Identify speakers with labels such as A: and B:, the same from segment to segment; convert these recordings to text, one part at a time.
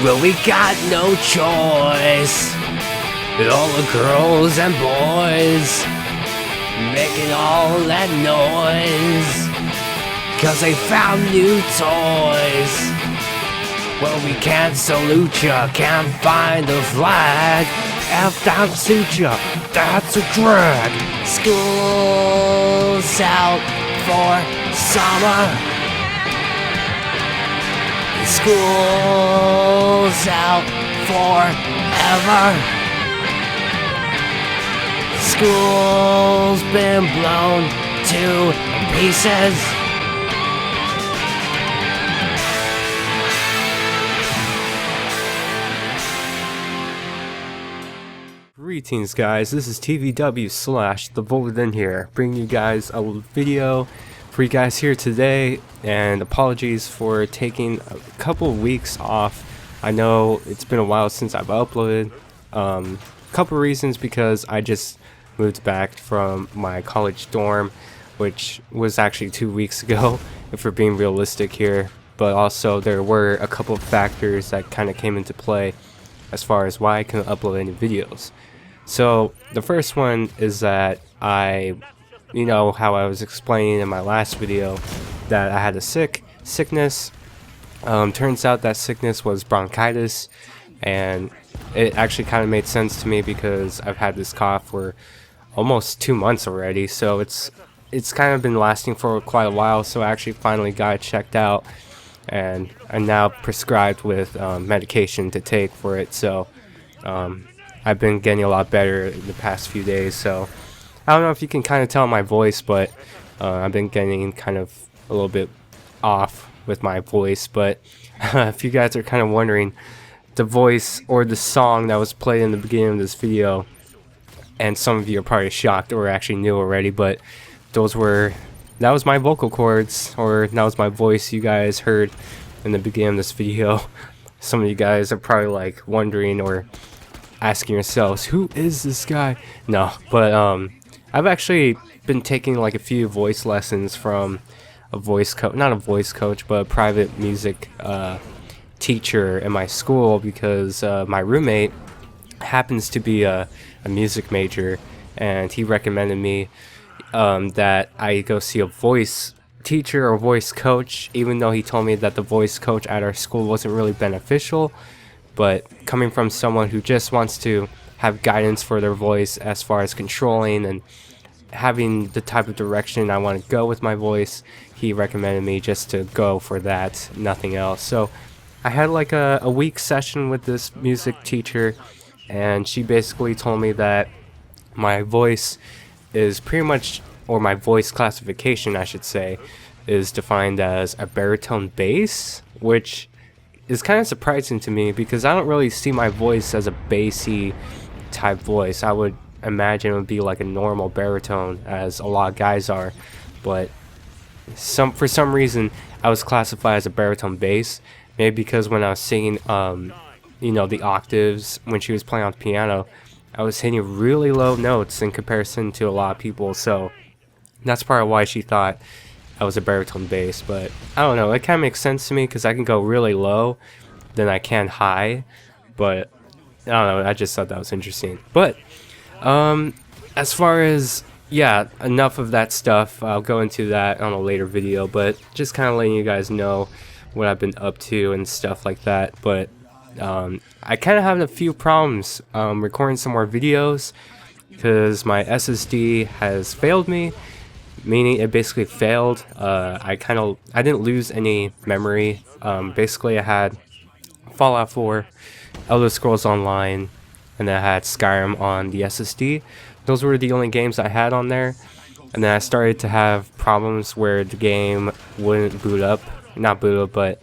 A: Well, we got no choice. All the girls and boys making all that noise, 'cause they found new toys. Well, we can't salute ya, can't find the flag. F don't suit ya, that's a drag. School's out for summer. School's out forever. School's been blown to pieces.
B: Greetings guys, this is TVW/TheVoltWithin here, bringing you guys a video for you guys here today, and apologies for taking a couple of weeks off. I know it's been a while since I've uploaded. Couple reasons: because I just moved back from my college dorm, which was actually 2 weeks ago, if we're being realistic here, but also there were a couple of factors that kind of came into play as far as why I couldn't upload any videos. So the first one is that you know how I was explaining in my last video that I had a sickness. Turns out that sickness was bronchitis, and it actually kind of made sense to me because I've had this cough for almost 2 months already. So it's kind of been lasting for quite a while. So I actually finally got it checked out, and I'm now prescribed with medication to take for it. So I've been getting a lot better in the past few days. So I don't know if you can kind of tell my voice, but I've been getting kind of a little bit off with my voice. But if you guys are kind of wondering, the voice or the song that was played in the beginning of this video, and some of you are probably shocked or actually knew already, but that was my vocal cords, or that was my voice you guys heard in the beginning of this video. Some of you guys are probably like wondering or asking yourselves, who is this guy? No, but I've actually been taking like a few voice lessons from a voice coach, not a voice coach, but a private music teacher in my school, because my roommate happens to be a music major, and he recommended me that I go see a voice teacher or voice coach, even though he told me that the voice coach at our school wasn't really beneficial. But coming from someone who just wants to have guidance for their voice as far as controlling and having the type of direction I want to go with my voice, he recommended me just to go for that, nothing else. So I had like a week session with this music teacher, and she basically told me that my voice is pretty much, or my voice classification I should say, is defined as a baritone bass, which is kind of surprising to me because I don't really see my voice as a bassy type voice. I would imagine it would be like a normal baritone, as a lot of guys are, but for some reason I was classified as a baritone bass. Maybe because when I was singing you know, the octaves when she was playing on the piano, I was hitting really low notes in comparison to a lot of people, so that's probably why she thought I was a baritone bass. But I don't know, it kind of makes sense to me because I can go really low than I can high. But I don't know, I just thought that was interesting. But as far as, yeah, enough of that stuff. I'll go into that on a later video, but just kind of letting you guys know what I've been up to and stuff like that. But I kind of have a few problems recording some more videos because my SSD has failed me, meaning it basically failed. I didn't lose any memory. Basically I had Fallout 4, Elder Scrolls Online, and then I had Skyrim on the SSD. Those were the only games I had on there, and then I started to have problems where the game wouldn't boot up, but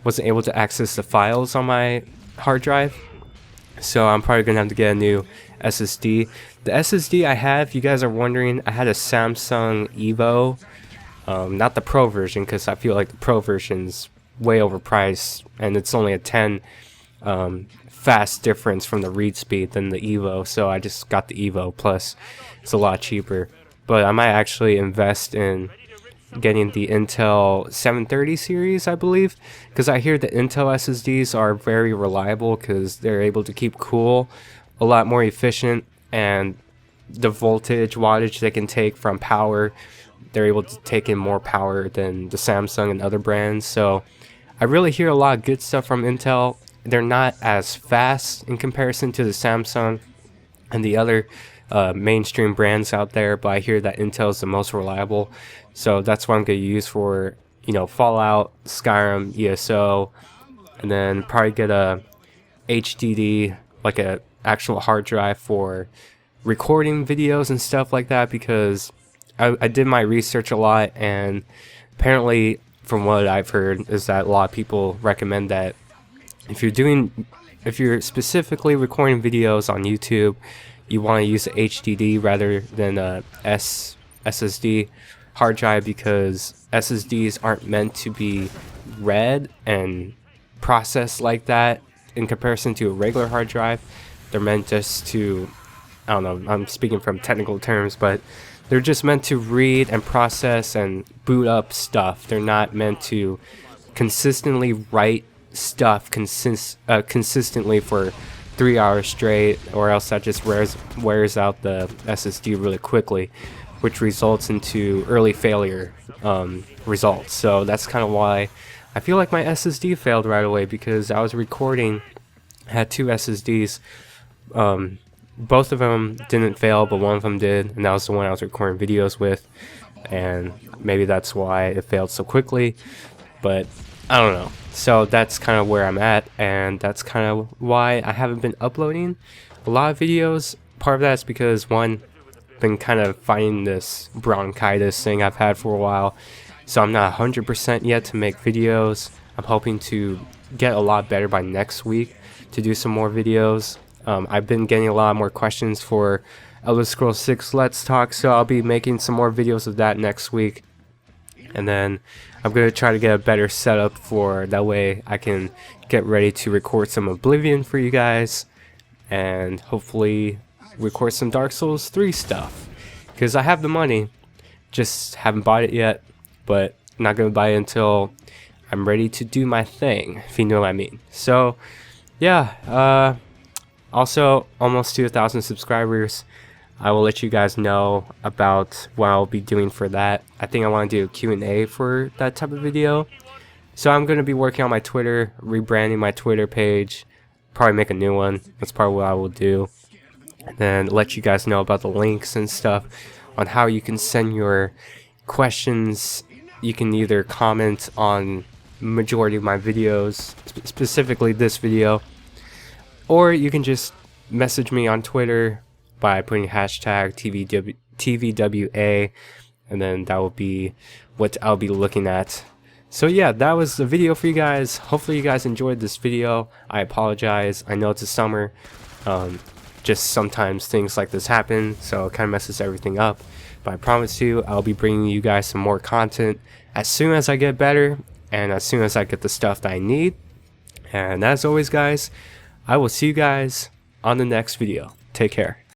B: wasn't able to access the files on my hard drive. So I'm probably gonna have to get a new SSD. The SSD I have, if you guys are wondering, I had a Samsung Evo, not the Pro version, because I feel like the Pro version's way overpriced, and it's only a 10 fast difference from the read speed than the Evo. So I just got the Evo, plus it's a lot cheaper. But I might actually invest in getting the Intel 730 series, I believe, because I hear the Intel SSDs are very reliable because they're able to keep cool, a lot more efficient, and the voltage wattage they can take from power, they're able to take in more power than the Samsung and other brands. So I really hear a lot of good stuff from Intel. They're not as fast in comparison to the Samsung and the other mainstream brands out there, but I hear that Intel is the most reliable. So that's what I'm going to use for, Fallout, Skyrim, ESO, and then probably get a HDD, like a actual hard drive for recording videos and stuff like that, because I did my research a lot, and apparently from what I've heard is that a lot of people recommend that if you're specifically recording videos on YouTube, you want to use a HDD rather than a SSD hard drive, because SSDs aren't meant to be read and processed like that in comparison to a regular hard drive. They're meant just to, I don't know, I'm speaking from technical terms, but they're just meant to read and process and boot up stuff. They're not meant to consistently write stuff consistently for 3 hours straight, or else that just wears out the SSD really quickly, which results into early failure results. So that's kind of why I feel like my SSD failed right away, because I was recording, had two SSDs. Both of them didn't fail, but one of them did, and that was the one I was recording videos with, and maybe that's why it failed so quickly, but I don't know. So that's kind of where I'm at, and that's kind of why I haven't been uploading a lot of videos. Part of that's because, one, I've been kind of fighting this bronchitis thing I've had for a while, so I'm not 100% yet to make videos. I'm hoping to get a lot better by next week to do some more videos. I've been getting a lot more questions for Elder Scrolls 6 Let's Talk, so I'll be making some more videos of that next week. And then I'm going to try to get a better setup for that way I can get ready to record some Oblivion for you guys, and hopefully record some Dark Souls 3 stuff, because I have the money, just haven't bought it yet, but I'm not going to buy it until I'm ready to do my thing, if you know what I mean. So yeah, also almost to 1,000 subscribers. I will let you guys know about what I'll be doing for that. I think I want to do a Q&A for that type of video. So I'm going to be working on my Twitter, rebranding my Twitter page, probably make a new one. That's probably what I will do. And then let you guys know about the links and stuff on how you can send your questions. You can either comment on majority of my videos, specifically this video, or you can just message me on Twitter by putting hashtag TVWA, and then that will be what I'll be looking at. So yeah, that was the video for you guys. Hopefully you guys enjoyed this video. I apologize. I know it's a summer. Just sometimes things like this happen, so it kind of messes everything up. But I promise you, I'll be bringing you guys some more content as soon as I get better, and as soon as I get the stuff that I need. And as always, guys, I will see you guys on the next video. Take care.